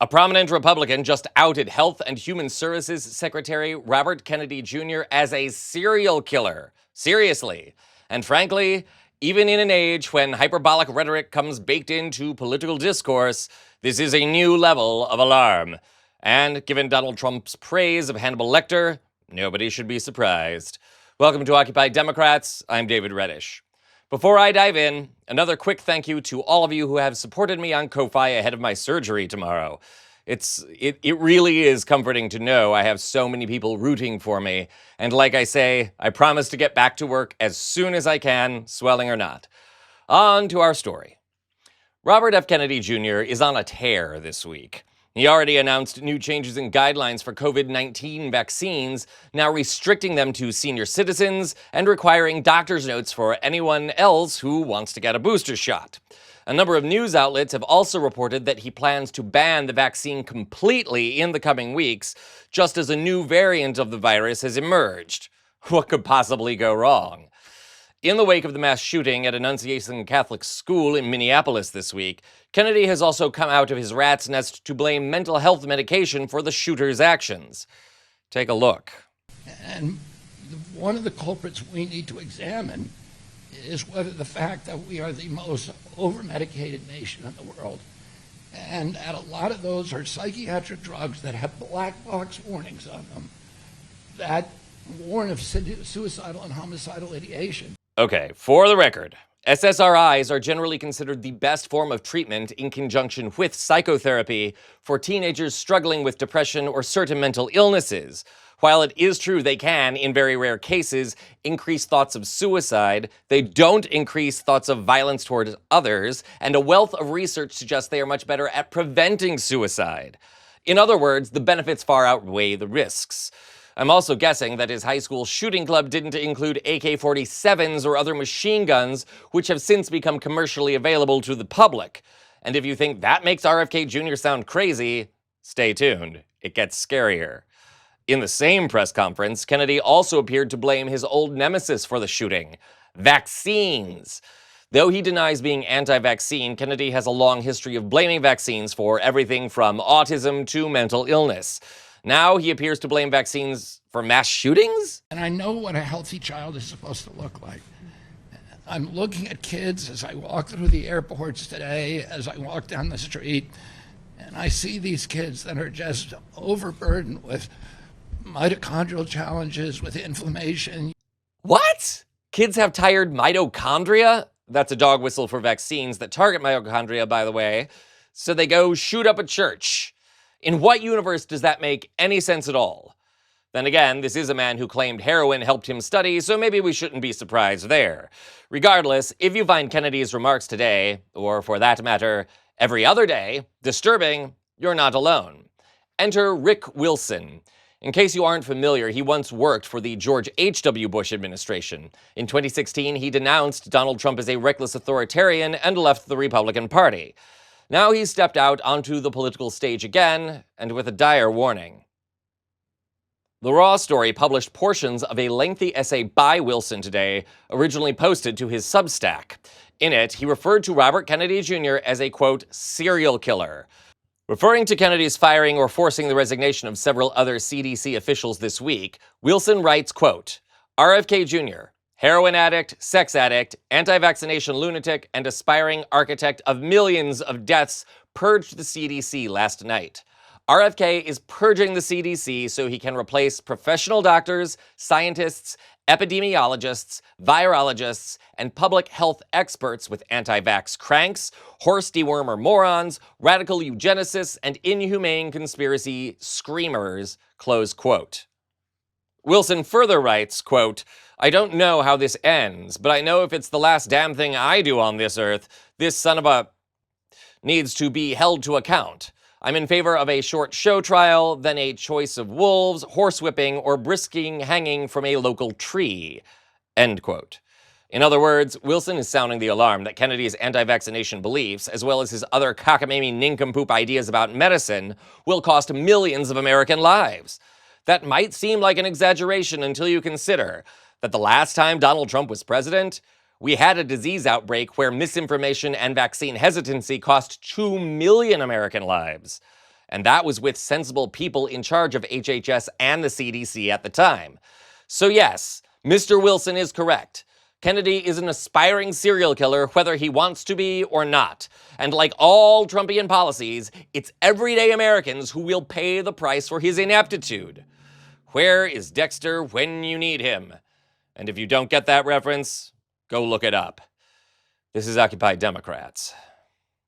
A prominent Republican just outed Health and Human Services Secretary Robert Kennedy Jr. as a serial killer. Seriously. And frankly, even in an age when hyperbolic rhetoric comes baked into political discourse, this is a new level of alarm. And given Donald Trump's praise of Hannibal Lecter, nobody should be surprised. Welcome to Occupy Democrats. I'm David Reddish. Before I dive in, another quick thank you to all of you who have supported me on Ko-Fi ahead of my surgery tomorrow. It really is comforting to know I have so many people rooting for me. And like I say, I promise to get back to work as soon as I can, swelling or not. On to our story. Robert F. Kennedy Jr. is on a tear this week. He already announced new changes in guidelines for COVID-19 vaccines, now restricting them to senior citizens and requiring doctor's notes for anyone else who wants to get a booster shot. A number of news outlets have also reported that he plans to ban the vaccine completely in the coming weeks, just as a new variant of the virus has emerged. What could possibly go wrong? In the wake of the mass shooting at Annunciation Catholic School in Minneapolis this week, Kennedy has also come out of his rat's nest to blame mental health medication for the shooter's actions. Take a look. And one of the culprits we need to examine is whether the fact that we are the most over-medicated nation in the world, and that a lot of those are psychiatric drugs that have black box warnings on them that warn of suicidal and homicidal ideation. Okay, for the record, SSRIs are generally considered the best form of treatment in conjunction with psychotherapy for teenagers struggling with depression or certain mental illnesses. While it is true they can, in very rare cases, increase thoughts of suicide, they don't increase thoughts of violence toward others, and a wealth of research suggests they are much better at preventing suicide. In other words, the benefits far outweigh the risks. I'm also guessing that his high school shooting club didn't include AK-47s or other machine guns, which have since become commercially available to the public. And if you think that makes RFK Jr. sound crazy, stay tuned. It gets scarier. In the same press conference, Kennedy also appeared to blame his old nemesis for the shooting: vaccines. Though he denies being anti-vaccine, Kennedy has a long history of blaming vaccines for everything from autism to mental illness. Now he appears to blame vaccines for mass shootings? And I know what a healthy child is supposed to look like. I'm looking at kids as I walk through the airports today, as I walk down the street, and I see these kids that are just overburdened with mitochondrial challenges, with inflammation. What? Kids have tired mitochondria? That's a dog whistle for vaccines that target mitochondria, by the way. So they go shoot up a church. In what universe does that make any sense at all? Then again, this is a man who claimed heroin helped him study, so maybe we shouldn't be surprised there. Regardless, if you find Kennedy's remarks today, or for that matter, every other day, disturbing, you're not alone. Enter Rick Wilson. In case you aren't familiar, he once worked for the George H.W. Bush administration. In 2016, he denounced Donald Trump as a reckless authoritarian and left the Republican Party. Now he's stepped out onto the political stage again, and with a dire warning. The Raw story published portions of a lengthy essay by Wilson today, originally posted to his Substack. In it, he referred to Robert Kennedy Jr. as a, quote, serial killer. Referring to Kennedy's firing or forcing the resignation of several other CDC officials this week, Wilson writes, quote, RFK Jr., heroin addict, sex addict, anti-vaccination lunatic, and aspiring architect of millions of deaths, purged the CDC last night. RFK is purging the CDC so he can replace professional doctors, scientists, epidemiologists, virologists, and public health experts with anti-vax cranks, horse dewormer morons, radical eugenicists, and inhumane conspiracy screamers, close quote. Wilson further writes, quote, I don't know how this ends, but I know if it's the last damn thing I do on this earth, this son of a needs to be held to account. I'm in favor of a short show trial, then a choice of wolves, horsewhipping, or brisking hanging from a local tree. End quote. In other words, Wilson is sounding the alarm that Kennedy's anti-vaccination beliefs, as well as his other cockamamie nincompoop ideas about medicine, will cost millions of American lives. That might seem like an exaggeration until you consider that the last time Donald Trump was president, we had a disease outbreak where misinformation and vaccine hesitancy cost 2 million American lives. And that was with sensible people in charge of HHS and the CDC at the time. So yes, Mr. Wilson is correct. Kennedy is an aspiring serial killer, whether he wants to be or not. And like all Trumpian policies, it's everyday Americans who will pay the price for his ineptitude. Where is Dexter when you need him? And if you don't get that reference, go look it up. This is Occupy Democrats.